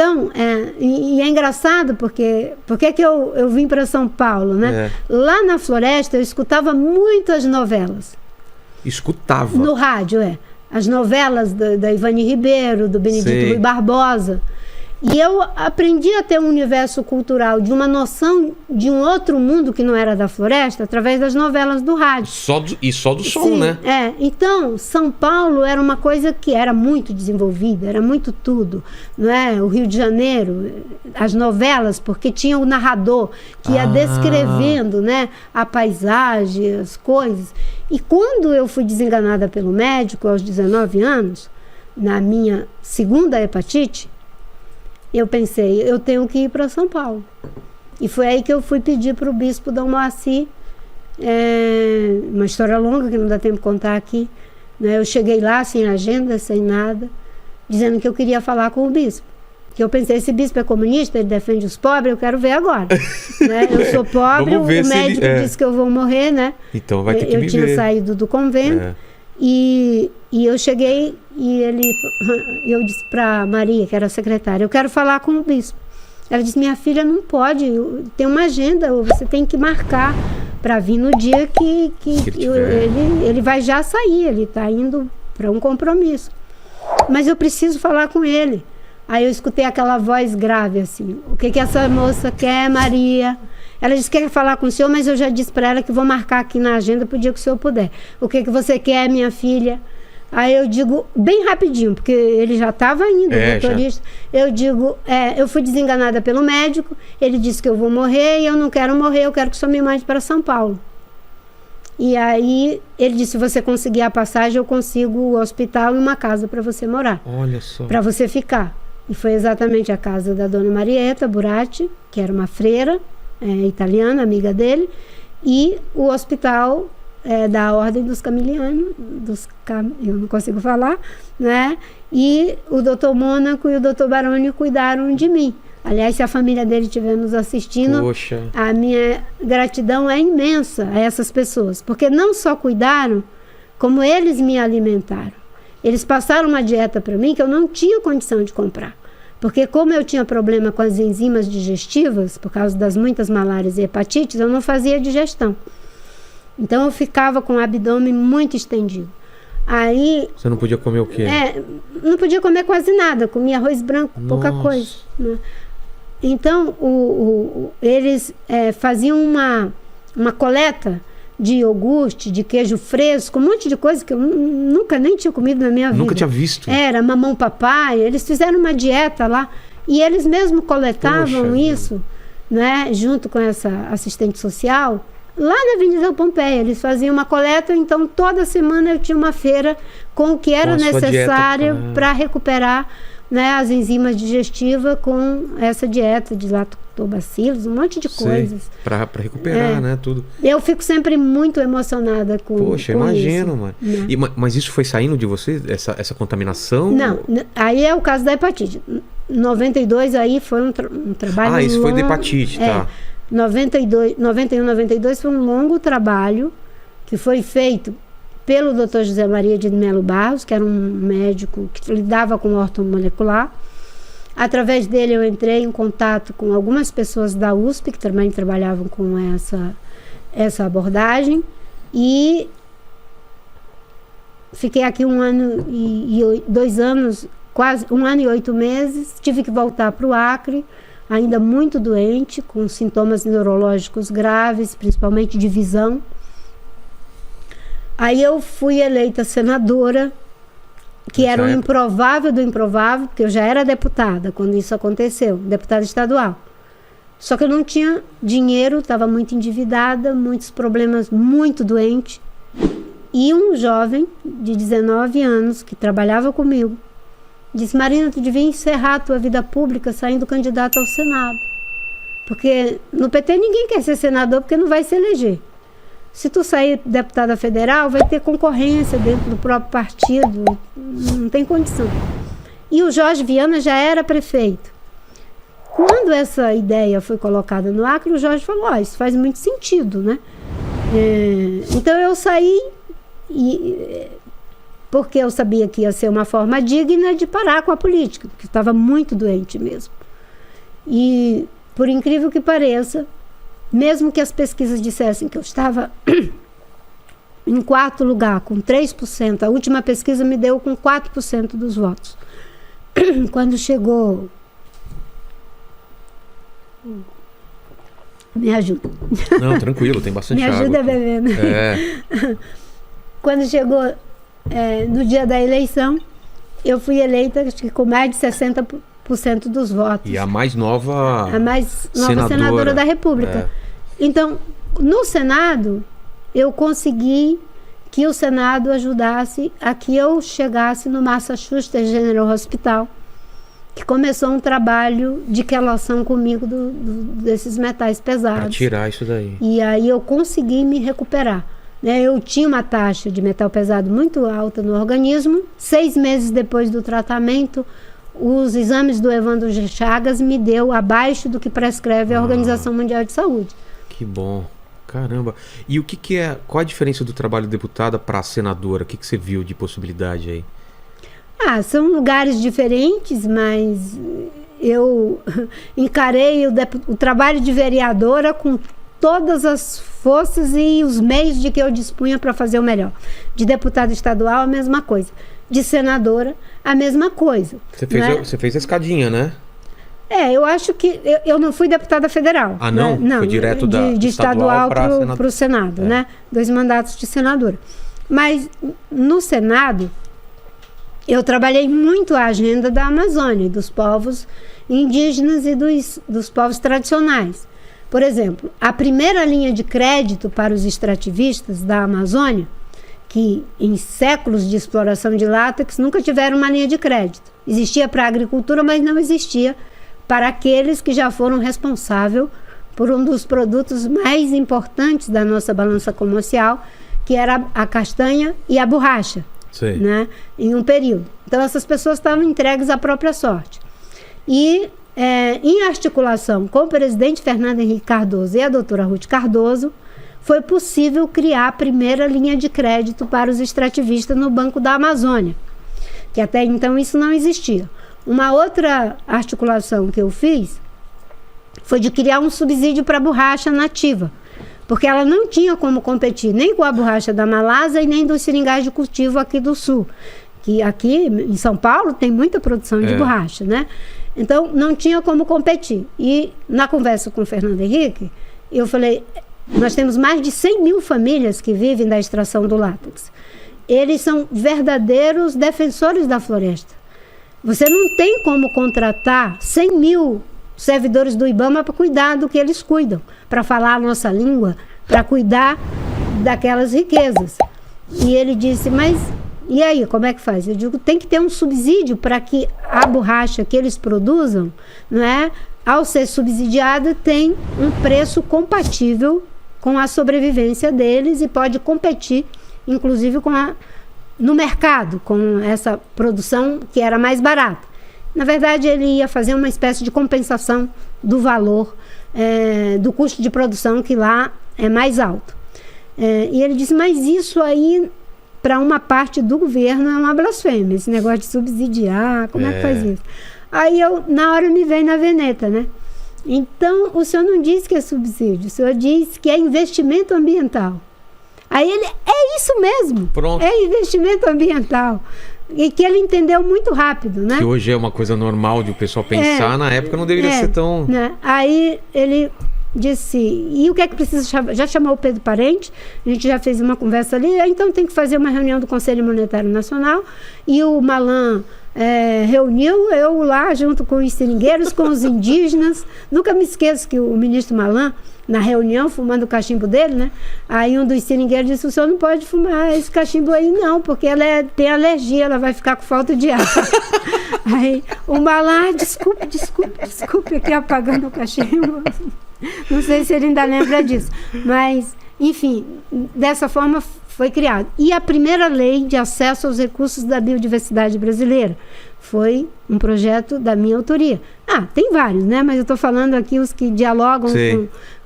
Então, e é engraçado porque que eu vim para São Paulo, né? Lá na Floresta eu escutava muitas novelas. Escutava? No rádio, as novelas da Ivani Ribeiro, do Benedito Rui Barbosa. E eu aprendi a ter um universo cultural, de uma noção de um outro mundo que não era da Floresta, através das novelas do rádio. Só do som, né? Então, São Paulo era uma coisa que era muito desenvolvida, era muito tudo, não é? O Rio de Janeiro, as novelas, porque tinha o narrador que ia descrevendo, né, a paisagem, as coisas. E quando eu fui desenganada pelo médico, aos 19 anos, na minha segunda hepatite, eu pensei, eu tenho que ir para São Paulo. E foi aí que eu fui pedir para o bispo Dom Moacir, uma história longa que não dá tempo de contar aqui, né? Eu cheguei lá sem agenda, sem nada, dizendo que eu queria falar com o bispo. Que eu pensei, esse bispo é comunista, ele defende os pobres, eu quero ver agora. Né? Eu sou pobre, o médico disse que eu vou morrer, né? Então vai ter que me ver. Eu tinha saído do convento. E eu cheguei e eu disse para Maria, que era a secretária, eu quero falar com o bispo. Ela disse, minha filha, não pode, tem uma agenda, você tem que marcar para vir no dia que ele vai já sair, ele está indo para um compromisso. Mas eu preciso falar com ele. Aí eu escutei aquela voz grave assim, o que essa moça quer, Maria? Ela disse que quer falar com o senhor, mas eu já disse para ela que vou marcar aqui na agenda para o dia que o senhor puder. O que você quer, minha filha? Aí eu digo, bem rapidinho, porque ele já estava indo, o motorista. Eu digo, eu fui desenganada pelo médico, ele disse que eu vou morrer e eu não quero morrer, eu quero que o senhor me mande para São Paulo. E aí ele disse, se você conseguir a passagem, eu consigo o hospital e uma casa para você morar. Olha só. Para você ficar. E foi exatamente a casa da dona Marieta Buratti, que era uma freira, italiana, amiga dele, e o hospital da Ordem dos Camilianos, eu não consigo falar, né? E o doutor Mônaco e o doutor Baroni cuidaram de mim. Aliás, se a família dele estiver nos assistindo, poxa, a minha gratidão é imensa a essas pessoas, porque não só cuidaram, como eles me alimentaram. Eles passaram uma dieta para mim que eu não tinha condição de comprar. Porque como eu tinha problema com as enzimas digestivas, por causa das muitas malárias e hepatites, eu não fazia digestão. Então eu ficava com o abdômen muito estendido. Aí... Você não podia comer o quê? Não podia comer quase nada, comia arroz branco, pouca coisa. Né? Então eles faziam uma coleta de iogurte, de queijo fresco, um monte de coisa que eu nunca nem tinha comido na minha vida. Nunca tinha visto. Era mamão papai, eles fizeram uma dieta lá e eles mesmo coletavam isso, né, junto com essa assistente social, lá na Avenida Pompeia. Eles faziam uma coleta, então toda semana eu tinha uma feira com o que era necessário para recuperar, né, as enzimas digestivas com essa dieta de lactobacilos, um monte de coisas. Para recuperar, né, tudo. Eu fico sempre muito emocionada com Poxa, com imagino, isso, mano. né? Mas isso foi saindo de você, essa contaminação? Não, aí é o caso da hepatite. 92 aí foi um trabalho longo. Isso foi da hepatite, tá. 91, 92 foi um longo trabalho que foi feito pelo Dr. José Maria de Melo Barros, que era um médico que lidava com ortomolecular. Através dele eu entrei em contato com algumas pessoas da USP que também trabalhavam com essa abordagem e fiquei aqui 1 ano e 2 anos, quase 1 ano e 8 meses. Tive que voltar para o Acre, ainda muito doente, com sintomas neurológicos graves, principalmente de visão. Aí eu fui eleita senadora, que era o improvável do improvável, porque eu já era deputada quando isso aconteceu, deputada estadual. Só que eu não tinha dinheiro, estava muito endividada, muitos problemas, muito doente. E um jovem de 19 anos, que trabalhava comigo, disse, Marina, tu devia encerrar a tua vida pública saindo candidato ao Senado. Porque no PT ninguém quer ser senador porque não vai se eleger. Se tu sair deputada federal, vai ter concorrência dentro do próprio partido, não tem condição. E o Jorge Viana já era prefeito. Quando essa ideia foi colocada no Acre, o Jorge falou, isso faz muito sentido, né? Então eu saí porque eu sabia que ia ser uma forma digna de parar com a política, porque eu estava muito doente mesmo. E, por incrível que pareça, mesmo que as pesquisas dissessem que eu estava em 4º lugar, com 3%, a última pesquisa me deu com 4% dos votos. Quando chegou... Me ajuda. Não, tranquilo, tem bastante água. Me ajuda bebendo. Quando chegou no dia da eleição, eu fui eleita, acho que com mais de 60% dos votos. E a mais nova... A mais nova senadora da República. Então, no Senado, eu consegui que o Senado ajudasse a que eu chegasse no Massachusetts General Hospital, que começou um trabalho de quelação comigo desses metais pesados. Para tirar isso daí. E aí eu consegui me recuperar. Né? Eu tinha uma taxa de metal pesado muito alta no organismo. 6 meses depois do tratamento, os exames do Evandro G. Chagas me deu abaixo do que prescreve a Organização Mundial de Saúde. Que bom. Caramba. E qual a diferença do trabalho de deputada para senadora? O que você viu de possibilidade aí? São lugares diferentes, mas eu encarei o trabalho de vereadora com todas as forças e os meios de que eu dispunha para fazer o melhor. De deputada estadual, a mesma coisa. De senadora, a mesma coisa. Você fez a escadinha, né? Eu acho que eu não fui deputada federal. Não? Né? Não, foi direto de estadual para o Senado, né? 2 mandatos de senadora. Mas no Senado, eu trabalhei muito a agenda da Amazônia, dos povos indígenas e dos povos tradicionais. Por exemplo, a primeira linha de crédito para os extrativistas da Amazônia, que em séculos de exploração de látex nunca tiveram uma linha de crédito. Existia para a agricultura, mas não existia para aqueles que já foram responsáveis por um dos produtos mais importantes da nossa balança comercial, que era a castanha e a borracha. Né, em um período. Então essas pessoas estavam entregues à própria sorte. E em articulação com o presidente Fernando Henrique Cardoso e a doutora Ruth Cardoso, foi possível criar a primeira linha de crédito para os extrativistas no Banco da Amazônia, que até então isso não existia. Uma outra articulação que eu fiz foi de criar um subsídio para a borracha nativa, porque ela não tinha como competir nem com a borracha da Malásia e nem dos seringais de cultivo aqui do sul, que aqui em São Paulo tem muita produção de borracha, né? Então não tinha como competir. E na conversa com o Fernando Henrique, eu falei, nós temos mais de 100 mil famílias que vivem da extração do látex. Eles são verdadeiros defensores da floresta. Você não tem como contratar 100 mil servidores do IBAMA para cuidar do que eles cuidam, para falar a nossa língua, para cuidar daquelas riquezas. E ele disse, mas e aí, como é que faz? Eu digo, tem que ter um subsídio para que a borracha que eles produzam, não é, ao ser subsidiada, tem um preço compatível com a sobrevivência deles e pode competir, inclusive, no mercado, com essa produção que era mais barata. Na verdade, ele ia fazer uma espécie de compensação do valor do custo de produção, que lá é mais alto. E ele disse, mas isso aí, para uma parte do governo, é uma blasfêmia, esse negócio de subsidiar, como é que faz isso? Aí na hora me veio na veneta, né? Então, o senhor não disse que é subsídio, o senhor disse que é investimento ambiental. Aí ele, é isso mesmo, pronto. É investimento ambiental. E que ele entendeu muito rápido, né? Que hoje é uma coisa normal de o pessoal pensar, na época não deveria ser tão... Né? Aí ele disse, e o que é que precisa chamar? Já chamou o Pedro Parente, a gente já fez uma conversa ali, então tem que fazer uma reunião do Conselho Monetário Nacional, e o Malan reuniu eu lá junto com os seringueiros, com os indígenas. Nunca me esqueço que o ministro Malan, na reunião, fumando o cachimbo dele, né? Aí um dos seringueiros disse, o senhor não pode fumar esse cachimbo aí não, porque ela tem alergia, ela vai ficar com falta de ar. Aí o Malan, desculpe, aqui apagando o cachimbo. Não sei se ele ainda lembra disso. Mas, enfim, dessa forma foi criado. E a primeira lei de acesso aos recursos da biodiversidade brasileira foi um projeto da minha autoria. Tem vários, né? Mas eu estou falando aqui os que dialogam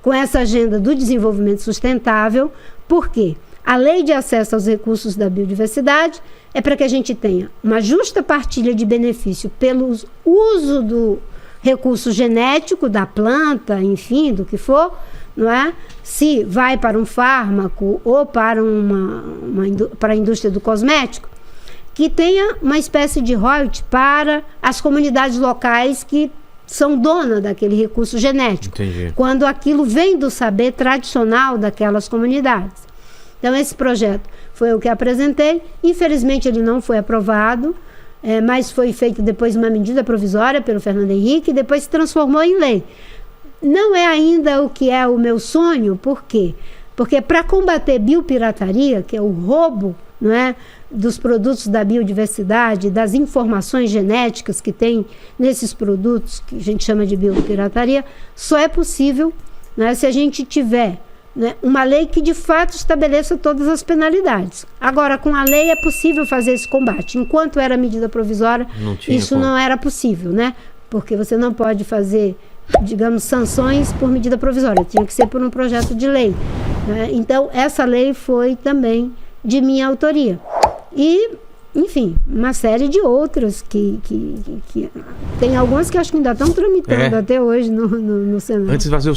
com essa agenda do desenvolvimento sustentável. Por quê? A lei de acesso aos recursos da biodiversidade é para que a gente tenha uma justa partilha de benefício pelo uso do recurso genético da planta, enfim, do que for, não é? Se vai para um fármaco ou para para a indústria do cosmético, que tenha uma espécie de royalty para as comunidades locais que são donas daquele recurso genético. Entendi. Quando aquilo vem do saber tradicional daquelas comunidades. Então, esse projeto foi o que apresentei. Infelizmente, ele não foi aprovado, mas foi feito depois uma medida provisória pelo Fernando Henrique e depois se transformou em lei. Não é ainda o que é o meu sonho, por quê? Porque para combater biopirataria, que é o roubo, não é, dos produtos da biodiversidade, das informações genéticas que tem nesses produtos, que a gente chama de biopirataria, só é possível, né, se a gente tiver, né, uma lei que de fato estabeleça todas as penalidades. Agora, com a lei é possível fazer esse combate. Enquanto era medida provisória, isso não era possível, né? Porque você não pode fazer, digamos, sanções por medida provisória, tinha que ser por um projeto de lei, né? Então, essa lei foi também de minha autoria. E, enfim, uma série de outras que tem algumas que acho que ainda estão tramitando até hoje no Senado. Antes de fazer o